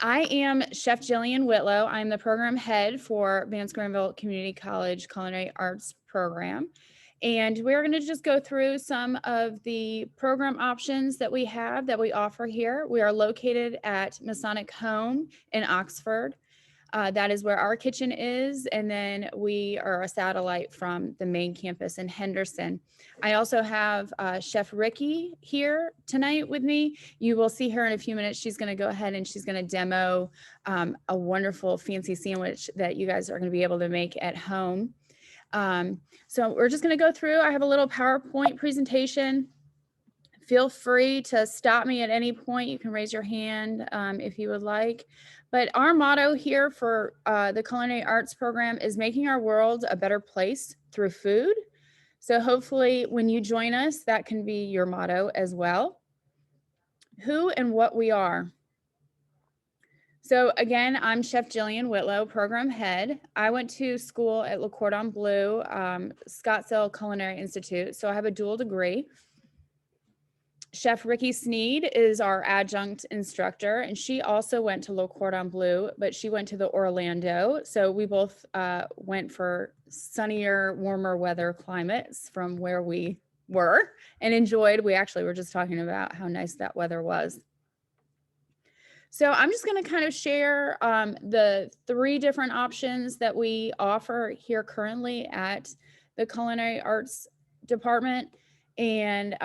I am Chef Jillian Whitlow. I'm the program head for Vance-Granville Community College Culinary Arts Program. And we're going to just go through some of the program options that we have that we offer here. We are located at Masonic Home in Oxford. That is where our kitchen is. And then we are a satellite from the main campus in Henderson. I also have Chef Riki here tonight with me. You will see her in a few minutes. She's going to go ahead and she's going to demo a wonderful fancy sandwich that you guys are going to be able to make at home. So we're just going to go through. I have a little PowerPoint presentation. Feel free to stop me at any point. You can raise your hand if you would like. But our motto here for the Culinary Arts Program is making our world a better place through food. So hopefully when you join us, that can be your motto as well. Who and what we are. So again, I'm Chef Jillian Whitlow, program head. I went to school at Le Cordon Bleu, Scottsdale Culinary Institute. So I have a dual degree. Chef Riki Snead is our adjunct instructor, and she also went to Le Cordon Bleu, but she went to the Orlando. So we both went for sunnier, warmer weather climates from where we were and enjoyed. We actually were just talking about how nice that weather was. So I'm just going to kind of share the 3 different options that we offer here currently at the Culinary Arts Department. And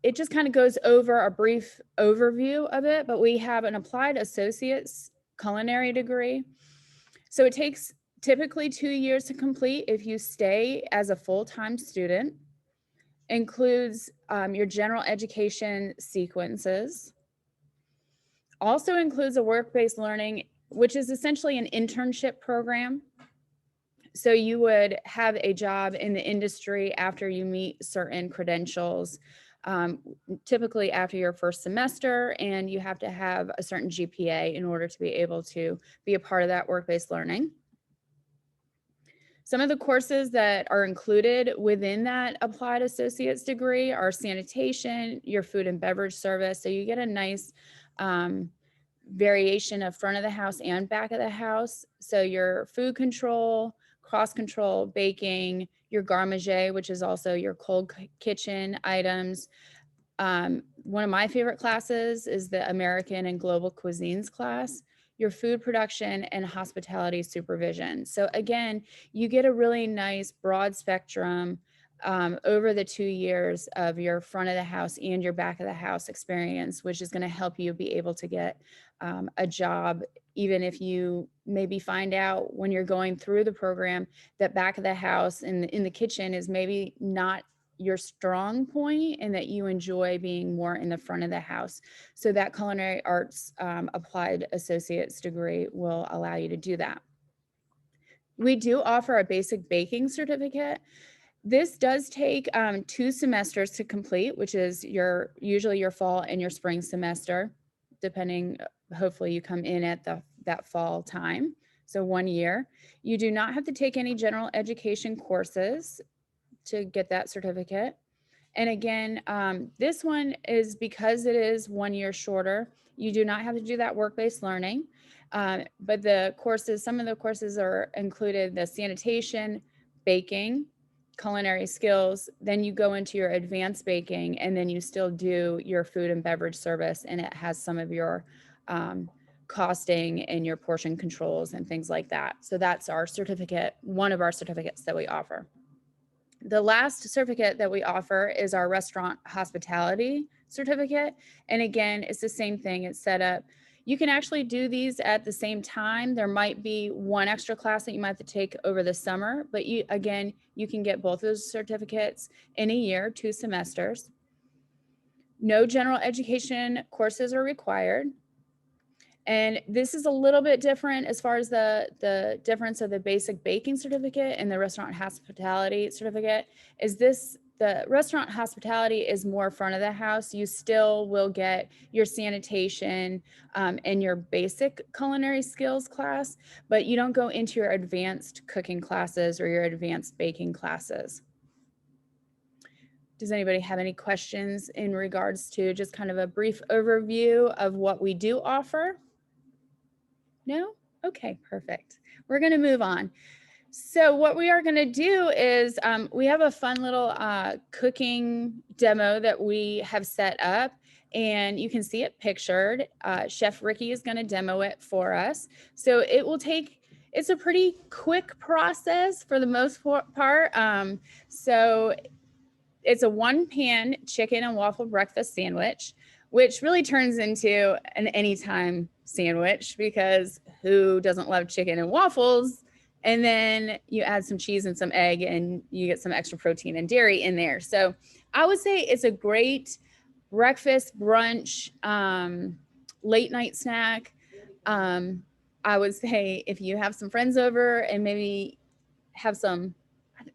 it just kind of goes over a brief overview of it, but we have an applied associate's culinary degree. So it takes typically 2 years to complete if you stay as a full-time student. Includes your general education sequences. Also includes a work-based learning, which is essentially an internship program. So you would have a job in the industry after you meet certain credentials, typically after your first semester, and you have to have a certain GPA in order to be able to be a part of that work-based learning. Some of the courses that are included within that applied associate's degree are sanitation, your food and beverage service. So you get a nice variation of front of the house and back of the house. So your food control, cross control, baking, your garmager, which is also your cold kitchen items. One of my favorite classes is the American and Global Cuisines class, your food production and hospitality supervision. So again, you get a really nice broad spectrum over the 2 years of your front of the house and your back of the house experience, which is going to help you be able to get a job, even if you maybe find out when you're going through the program that back of the house and in the kitchen is maybe not your strong point and that you enjoy being more in the front of the house. So that culinary arts applied associate's degree will allow you to do that. We do offer a basic baking certificate. This does take 2 semesters to complete, which is usually your fall and your spring semester, depending, hopefully you come in at that fall time. So 1 year. You do not have to take any general education courses to get that certificate. And again, this one is because it is 1 year shorter, you do not have to do that work-based learning. But the courses, some of the courses are included the sanitation, baking, culinary skills, then you go into your advanced baking, and then you still do your food and beverage service, and it has some of your costing and your portion controls and things like that. So that's our certificate, one of our certificates that we offer. The last certificate that we offer is our restaurant hospitality certificate. And again, it's the same thing. It's set up. You can actually do these at the same time. There might be one extra class that you might have to take over the summer, but you can get both those certificates in a year, 2 semesters. No general education courses are required. And this is a little bit different as far as the difference of the basic baking certificate and the restaurant hospitality certificate is the restaurant hospitality is more front of the house. You still will get your sanitation and your basic culinary skills class, but you don't go into your advanced cooking classes or your advanced baking classes. Does anybody have any questions in regards to just kind of a brief overview of what we do offer? No? Okay, perfect. We're going to move on. So what we are going to do is we have a fun little cooking demo that we have set up, and you can see it pictured. Chef Riki is going to demo it for us. So it will take, it's a pretty quick process for the most part. So it's a 1-pan chicken and waffle breakfast sandwich, which really turns into an anytime sandwich because who doesn't love chicken and waffles? And then you add some cheese and some egg and you get some extra protein and dairy in there. So I would say it's a great breakfast, brunch, late night snack. I would say if you have some friends over and maybe have some,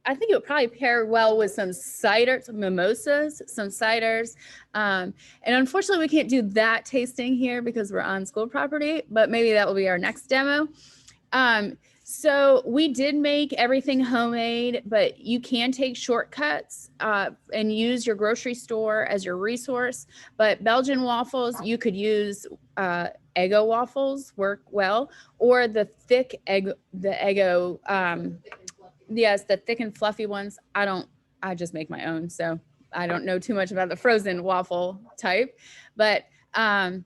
I think it would probably pair well with some cider, some mimosas, some ciders. And unfortunately, we can't do that tasting here because we're on school property, but maybe that will be our next demo. So we did make everything homemade, but you can take shortcuts and use your grocery store as your resource. But Belgian waffles, you could use Eggo waffles, work well, or the thick egg, the Eggo. Yes, the thick and fluffy ones. I just make my own, so I don't know too much about the frozen waffle type, but and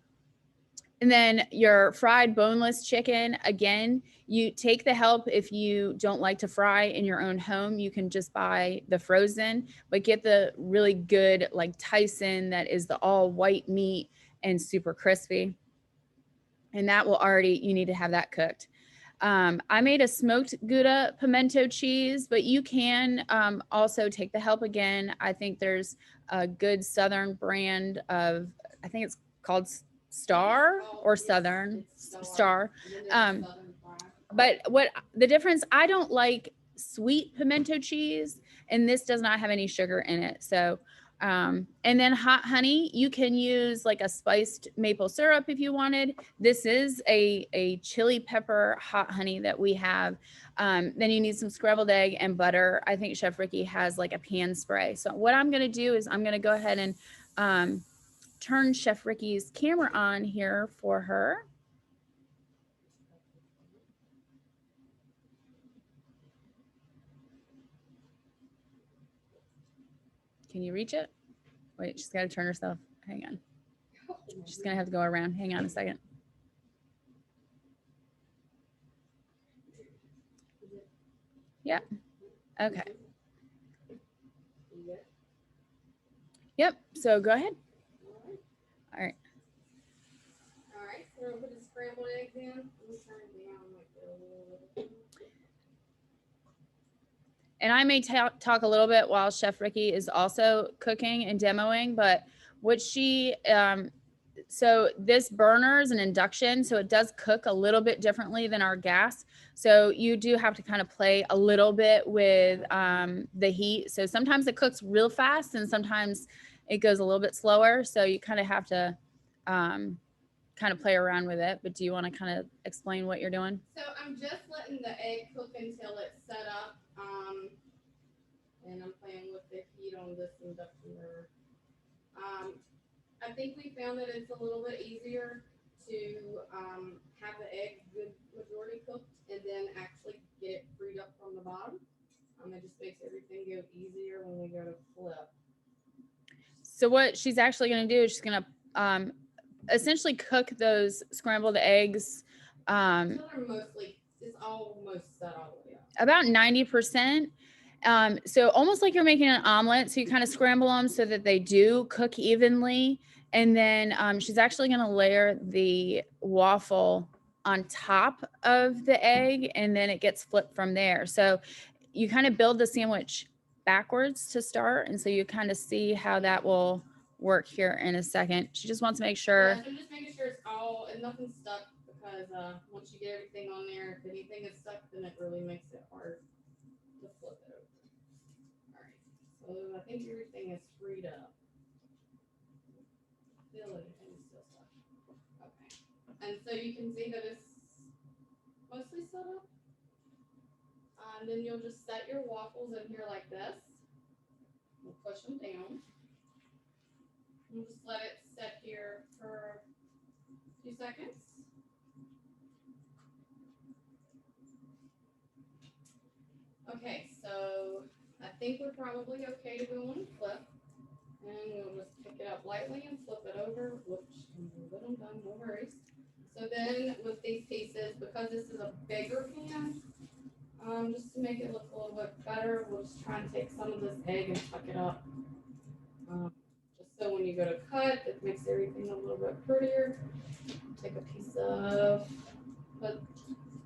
then your fried boneless chicken, again, you take the help if you don't like to fry in your own home. You can just buy the frozen, but get the really good, like Tyson, that is the all white meat and super crispy. And that will already, you need to have that cooked. I made a smoked Gouda pimento cheese, but you can also take the help again. I think there's a good Southern brand of, I think it's called Star or Southern Star. But what the difference, I don't like sweet pimento cheese, and this does not have any sugar in it. So, and then hot honey, you can use like a spiced maple syrup if you wanted. This is a chili pepper hot honey that we have. Then you need some scrambled egg and butter. I think Chef Riki has like a pan spray. So what I'm going to do is I'm going to go ahead and turn Chef Riki's camera on here for her. Can you reach it? Wait, she's got to turn herself. Hang on. She's going to have to go around. Hang on a second. Yeah. Okay. Yep. So go ahead. All right. All right. So we're gonna put the scrambled eggs in. Let me turn it down like a little bit. And I may talk a little bit while Chef Riki is also cooking and demoing, but what she, so this burner is an induction, so it does cook a little bit differently than our gas. So you do have to kind of play a little bit with the heat. So sometimes it cooks real fast and sometimes it goes a little bit slower. So you kind of have to kind of play around with it. But do you want to kind of explain what you're doing? So I'm just letting the egg cook until it's set up. And I'm playing with the heat on this induction burner. I think we found that it's a little bit easier to have the egg good majority cooked and then actually get it freed up from the bottom. It just makes everything go easier when we go to flip. So what she's actually going to do is she's going to essentially cook those scrambled eggs. Mostly, it's almost set all the way up. About 90%. So almost like you're making an omelet. So you kind of scramble them so that they do cook evenly. And then she's actually going to layer the waffle on top of the egg, and then it gets flipped from there. So you kind of build the sandwich backwards to start. And so you kind of see how that will work here in a second. She just wants to make sure. Yeah, so just making sure it's all and nothing's stuck, because once you get everything on there, if anything is stuck, then it really makes it hard to flip it over. All right, so I think everything is freed up. Still everything's still stuck. Okay, and so you can see that it's mostly set up. And then you'll just set your waffles in here like this. We'll push them down. We'll just let it set here for 2 seconds. Okay, so I think we're probably okay to go on flip. And we'll just pick it up lightly and flip it over. Whoops, I'm done, no worries. So then with these pieces, because this is a bigger pan, just to make it look a little bit better, we'll just try and take some of this egg and tuck it up. Just so when you go to cut, it makes everything a little bit prettier. Take a piece of, put a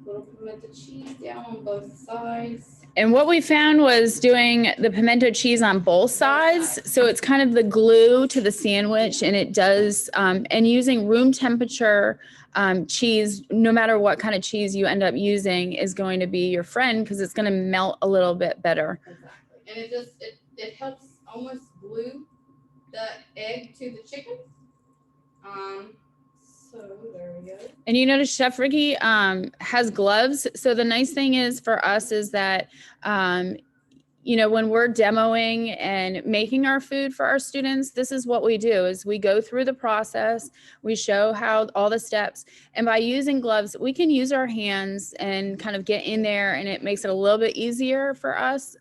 little pimento cheese down on both sides. And what we found was doing the pimento cheese on both sides. So it's kind of the glue to the sandwich, and it does, and using room temperature cheese, no matter what kind of cheese you end up using, is going to be your friend because it's going to melt a little bit better. Exactly. And it just, it helps almost glue the egg to the chicken. So there we go. And you notice Chef Riki has gloves. So the nice thing is for us is that, you know, when we're demoing and making our food for our students, this is what we do is we go through the process, we show how all the steps, and by using gloves, we can use our hands and kind of get in there, and it makes it a little bit easier for us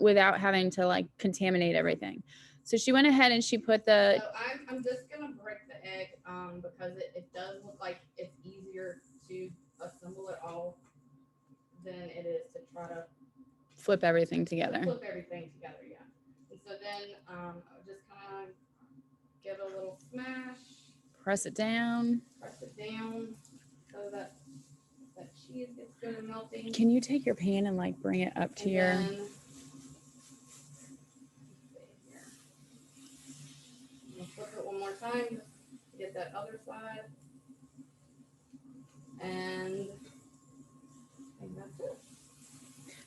without having to like contaminate everything. So she went ahead and she put the... So I'm just gonna break the egg because it does look like it's easier to assemble it all than it is to try to flip everything together. Flip everything together, yeah. And so then I'll just kind of give it a little smash. Press it down. Press it down so that that cheese gets good and melting. Can you take your pan and like bring it up to your... Flip it one more time to get that other side. And I think that's it.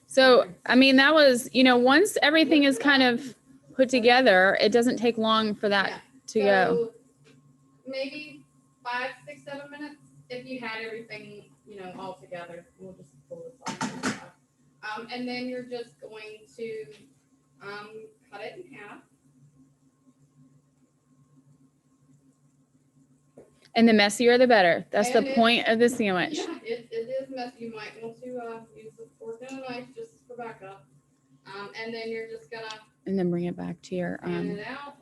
So, I mean, that was, you know, once everything is kind of put together, it doesn't take long for that to go. Maybe 5, 6, 7 minutes if you had everything, you know, all together. We'll just pull this off. And then you're just going to cut it in half. And the messier, the better. That's the point of the sandwich. Yeah, it is messy. You might want to use a fork and a knife just for backup. And then you're just gonna... And then bring it back to your... pan it out.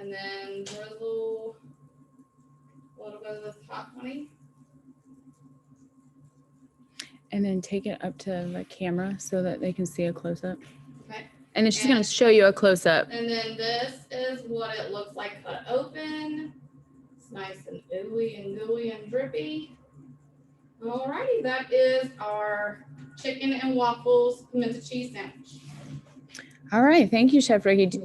And then drizzle a little bit of this hot honey. And then take it up to the camera so that they can see a close-up. Okay. And then she's going to show you a close-up. And then this is what it looks like cut open. It's nice and ooey and gooey and drippy. Alrighty, that is our chicken and waffles pimento cheese sandwich. All right, thank you, Chef Riki.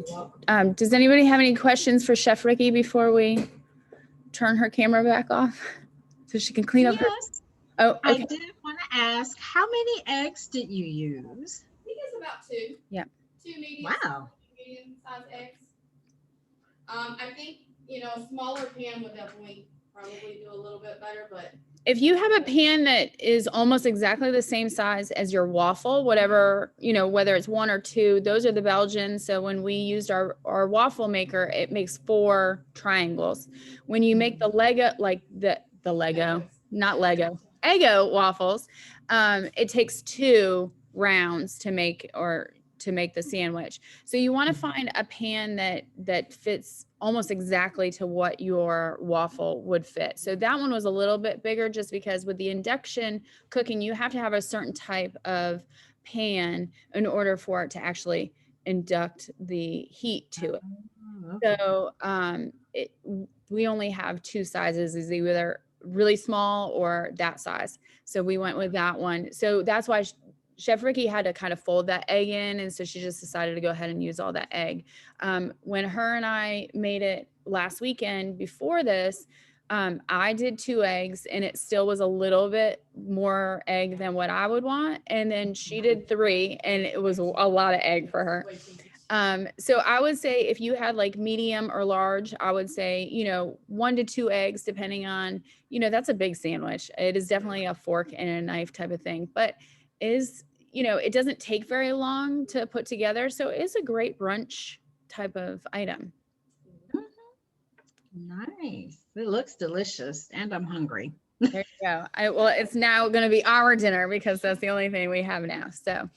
Does anybody have any questions for Chef Riki before we turn her camera back off so she can clean up her... Oh, okay. I did want to ask, how many eggs did you use? I think it's about 2. Yeah. 2 medium size eggs. I think, you know, a smaller pan would definitely probably do a little bit better, but if you have a pan that is almost exactly the same size as your waffle, whatever, you know, whether it's 1 or 2, those are the Belgians. So when we used our waffle maker, it makes 4 triangles. When you make the Lego, like the Lego, not Lego, Eggo waffles, it takes 2 rounds to make the sandwich. So you want to find a pan that fits almost exactly to what your waffle would fit. So that one was a little bit bigger just because with the induction cooking, you have to have a certain type of pan in order for it to actually induct the heat to it. Okay. So we only have 2 sizes, is either really small or that size. So we went with that one. So that's why Chef Riki had to kind of fold that egg in, and so she just decided to go ahead and use all that egg. When her and I made it last weekend before this, I did 2 eggs, and it still was a little bit more egg than what I would want. And then she did 3, and it was a lot of egg for her. So I would say if you had like medium or large, I would say, you know, 1 to 2 eggs, depending on, you know, that's a big sandwich. It is definitely a fork and a knife type of thing, but you know, it doesn't take very long to put together. So it's a great brunch type of item. Nice. It looks delicious, and I'm hungry. There you go. Well, it's now going to be our dinner because that's the only thing we have now. So,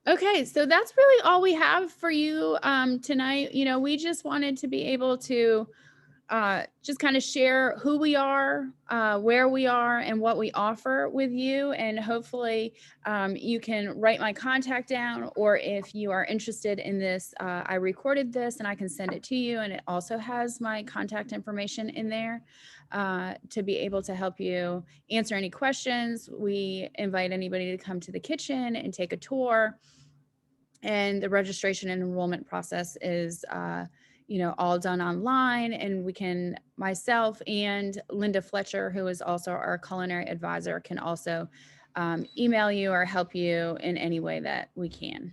okay, so that's really all we have for you tonight. You know, we just wanted to be able to just kind of share who we are, where we are, and what we offer with you. And hopefully you can write my contact down, or if you are interested in this, I recorded this and I can send it to you. And it also has my contact information in there to be able to help you answer any questions. We invite anybody to come to the kitchen and take a tour. And the registration and enrollment process is you know, all done online, and we can, myself and Linda Fletcher, who is also our culinary advisor, can also email you or help you in any way that we can.